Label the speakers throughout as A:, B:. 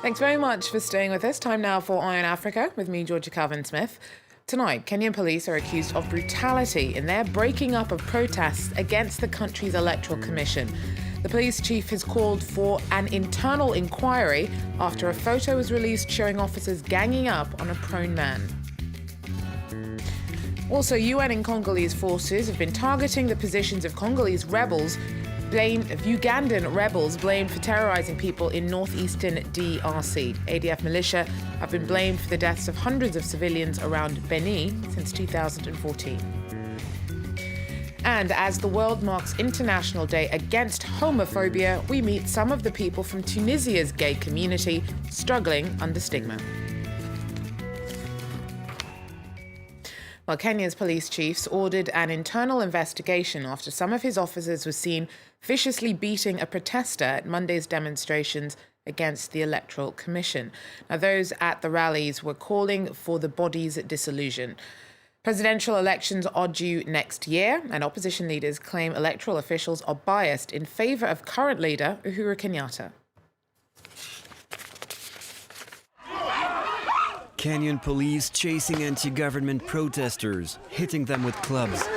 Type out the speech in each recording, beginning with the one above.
A: Thanks very much for staying with us. Time now for Eye on Africa with me, Georgia Calvin-Smith. Tonight, Kenyan police are accused of brutality in their breaking up of protests against the country's electoral commission. The police chief has called for an internal inquiry after a photo was released showing officers ganging up on a prone man. Also, UN and Congolese forces have been targeting the positions of Ugandan rebels blamed for terrorizing people in northeastern DRC. ADF militia have been blamed for the deaths of hundreds of civilians around Beni since 2014. And as the world marks International Day Against Homophobia, we meet some of the people from Tunisia's gay community struggling under stigma. Well, Kenya's police chiefs ordered an internal investigation after some of his officers were seen viciously beating a protester at Monday's demonstrations against the Electoral Commission. Now, those at the rallies were calling for the body's dissolution. Presidential elections are due next year, and opposition leaders claim electoral officials are biased in favour of current leader Uhuru Kenyatta.
B: Kenyan police chasing anti-government protesters, hitting them with clubs,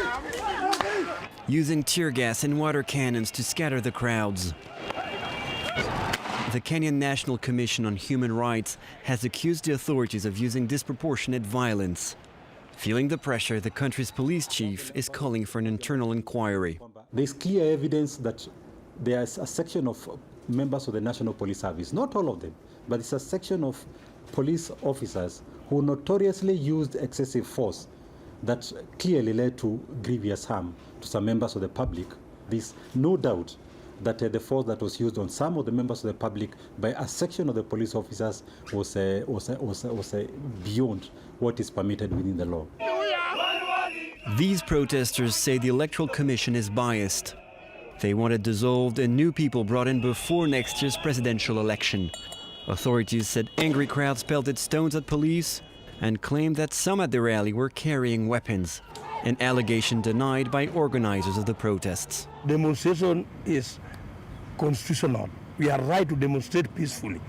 B: using tear gas and water cannons to scatter the crowds. The Kenyan National Commission on Human Rights has accused the authorities of using disproportionate violence. Feeling the pressure, the country's police chief is calling for an internal inquiry.
C: There's clear evidence that there's a section of members of the National Police Service, not all of them, but it's a section of police officers who notoriously used excessive force that clearly led to grievous harm to some members of the public. There's no doubt that the force that was used on some of the members of the public by a section of the police officers was beyond what is permitted within the law.
B: These protesters say the Electoral Commission is biased. They want it dissolved and new people brought in before next year's presidential election. Authorities said angry crowds pelted stones at police and claimed that some at the rally were carrying weapons, an allegation denied by organizers of the protests.
D: Demonstration is constitutional. We are right to demonstrate peacefully.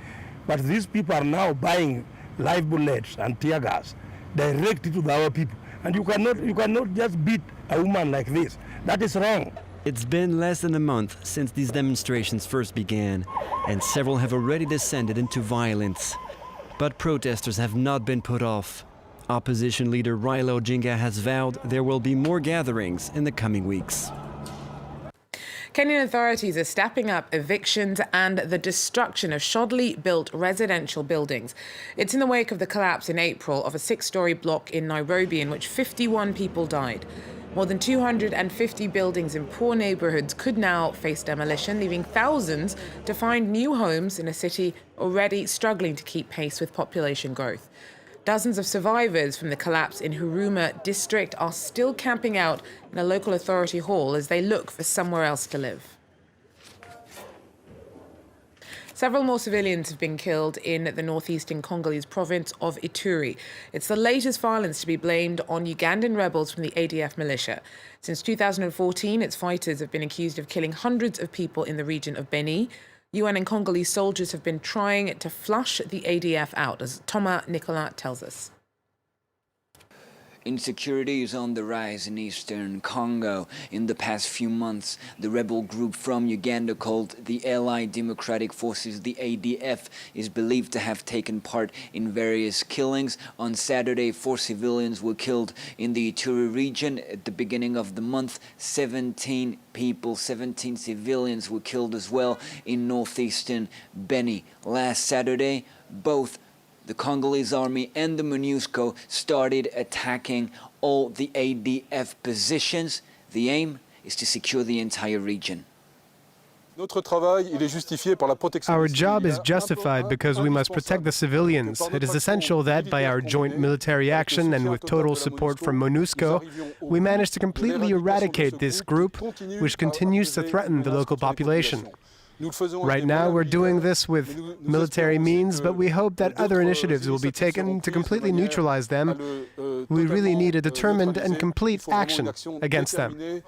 D: But these people are now buying live bullets and tear gas directly to our people. And you cannot just beat a woman like this. That is wrong.
B: It's been less than a month since these demonstrations first began, and several have already descended into violence. But protesters have not been put off. Opposition leader Raila Odinga has vowed there will be more gatherings in the coming weeks.
A: Kenyan authorities are stepping up evictions and the destruction of shoddily built residential buildings. It's in the wake of the collapse in April of a 6-story block in Nairobi in which 51 people died. More than 250 buildings in poor neighbourhoods could now face demolition, leaving thousands to find new homes in a city already struggling to keep pace with population growth. Dozens of survivors from the collapse in Huruma district are still camping out in a local authority hall as they look for somewhere else to live. Several more civilians have been killed in the northeastern Congolese province of Ituri. It's the latest violence to be blamed on Ugandan rebels from the ADF militia. Since 2014, its fighters have been accused of killing hundreds of people in the region of Beni. UN and Congolese soldiers have been trying to flush the ADF out, as Thomas Nicolas tells us.
E: Insecurity is on the rise in eastern Congo. In the past few months, the rebel group from Uganda called the Allied Democratic Forces, the ADF, is believed to have taken part in various killings. On Saturday, 4 civilians were killed in the Ituri region. At the beginning of the month, 17 civilians were killed as well in northeastern Beni. Last Saturday, both the Congolese army and the MONUSCO started attacking all the ADF positions. The aim is to secure the entire region.
F: Our job is justified because we must protect the civilians. It is essential that by our joint military action and with total support from MONUSCO, we manage to completely eradicate this group, which continues to threaten the local population. Right now, we're doing this with military means, but we hope that other initiatives will be taken to completely neutralize them. We really need a determined and complete action against them.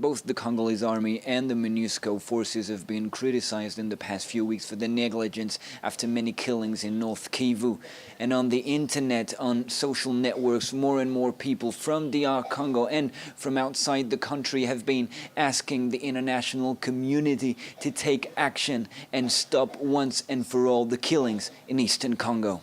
E: Both the Congolese army and the MONUSCO forces have been criticized in the past few weeks for their negligence after many killings in North Kivu. And on the internet, on social networks, more and more people from DR Congo and from outside the country have been asking the international community to take action and stop once and for all the killings in eastern Congo.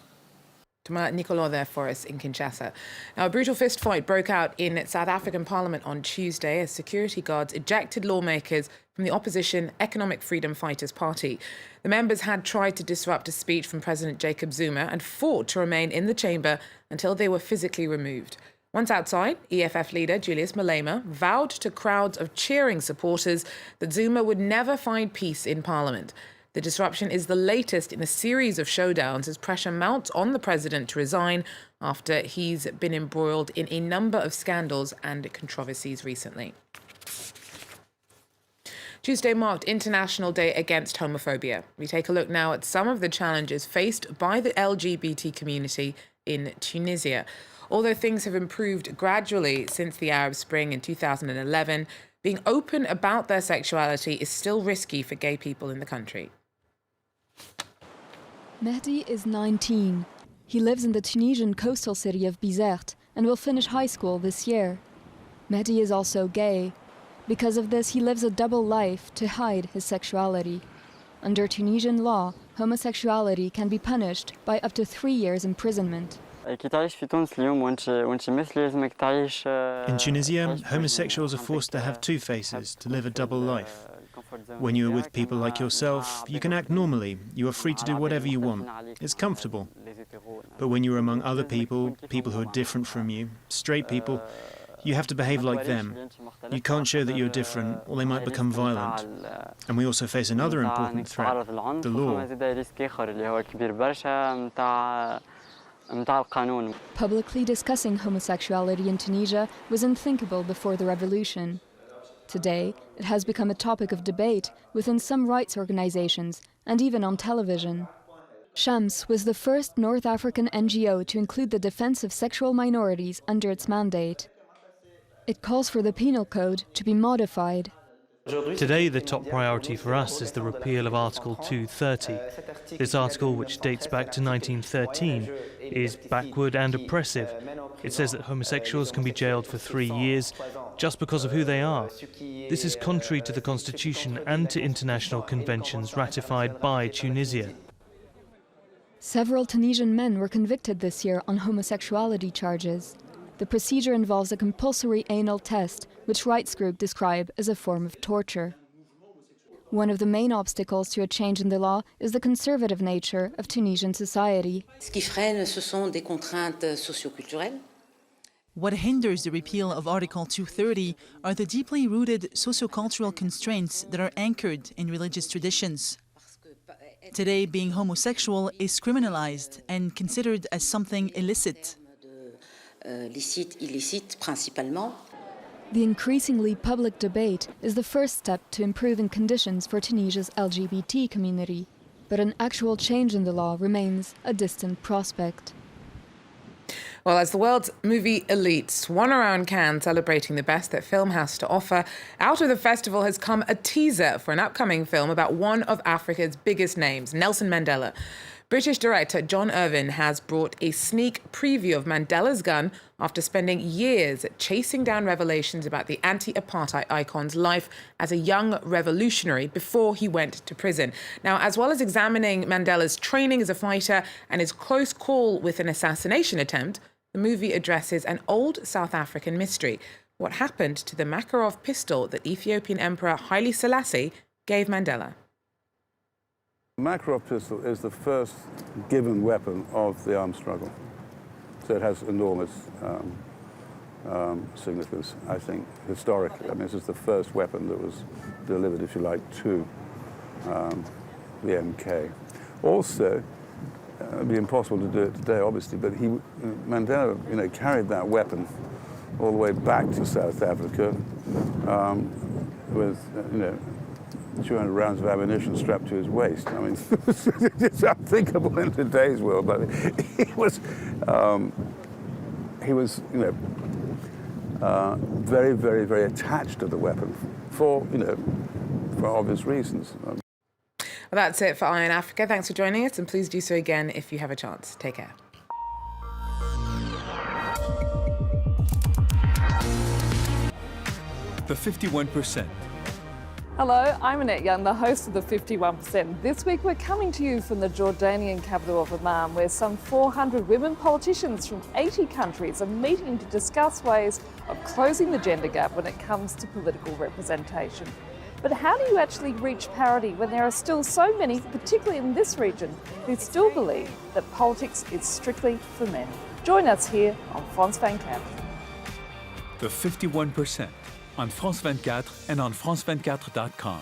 A: Nicolas there for us in Kinshasa. Now, a brutal fistfight broke out in South African Parliament on Tuesday as security guards ejected lawmakers from the opposition Economic Freedom Fighters Party. The members had tried to disrupt a speech from President Jacob Zuma and fought to remain in the chamber until they were physically removed. Once outside, EFF leader Julius Malema vowed to crowds of cheering supporters that Zuma would never find peace in Parliament. The disruption is the latest in a series of showdowns as pressure mounts on the president to resign after he's been embroiled in a number of scandals and controversies recently. Tuesday marked International Day Against Homophobia. We take a look now at some of the challenges faced by the LGBT community in Tunisia. Although things have improved gradually since the Arab Spring in 2011, being open about their sexuality is still risky for gay people in the country.
G: Mehdi is 19. He lives in the Tunisian coastal city of Bizerte and will finish high school this year. Mehdi is also gay. Because of this, he lives a double life to hide his sexuality. Under Tunisian law, homosexuality can be punished by up to 3 years imprisonment.
H: In Tunisia, homosexuals are forced to have two faces, to live a double life. When you are with people like yourself, you can act normally, you are free to do whatever you want. It's comfortable. But when you are among other people, people who are different from you, straight people, you have to behave like them. You can't show that you're different, or they might become violent. And we also face another important threat, the law.
G: Publicly discussing homosexuality in Tunisia was unthinkable before the revolution. Today, it has become a topic of debate within some rights organizations and even on television. Shams was the first North African NGO to include the defense of sexual minorities under its mandate. It calls for the penal code to be modified.
I: Today, the top priority for us is the repeal of Article 230. This article, which dates back to 1913, is backward and oppressive. It says that homosexuals can be jailed for 3 years just because of who they are. This is contrary to the Constitution and to international conventions ratified by Tunisia.
G: Several Tunisian men were convicted this year on homosexuality charges. The procedure involves a compulsory anal test, which rights groups describe as a form of torture. One of the main obstacles to a change in the law is the conservative nature of Tunisian society.
J: What hinders the repeal of Article 230 are the deeply rooted sociocultural constraints that are anchored in religious traditions. Today, being homosexual is criminalized and considered as something illicit.
G: The increasingly public debate is the first step to improving conditions for Tunisia's LGBT community, but an actual change in the law remains a distant prospect.
A: Well, as the world's movie elite swan around Cannes celebrating the best that film has to offer, out of the festival has come a teaser for an upcoming film about one of Africa's biggest names, Nelson Mandela. British director John Irvin has brought a sneak preview of Mandela's gun after spending years chasing down revelations about the anti-apartheid icon's life as a young revolutionary before he went to prison. Now, as well as examining Mandela's training as a fighter and his close call with an assassination attempt, the movie addresses an old South African mystery: what happened to the Makarov pistol that Ethiopian Emperor Haile Selassie gave Mandela.
K: The Makarov pistol is the first given weapon of the armed struggle. So it has enormous significance, I think, historically. I mean, this is the first weapon that was delivered, if you like, to the MK. Also, it'd be impossible to do it today, obviously, but Mandela, carried that weapon all the way back to South Africa with, 200 rounds of ammunition strapped to his waist. I mean, it's unthinkable in today's world, but he was, very, very, very attached to the weapon for, for obvious reasons.
A: Well, that's it for Eye on Africa. Thanks for joining us, and please do so again if you have a chance. Take care.
L: The 51%.
M: Hello, I'm Annette Young, the host of The 51%. This week we're coming to you from the Jordanian capital of Amman, where some 400 women politicians from 80 countries are meeting to discuss ways of closing the gender gap when it comes to political representation. But how do you actually reach parity when there are still so many, particularly in this region, who still believe that politics is strictly for men? Join us here on France 24.
L: The 51%. On France 24 and on France24.com.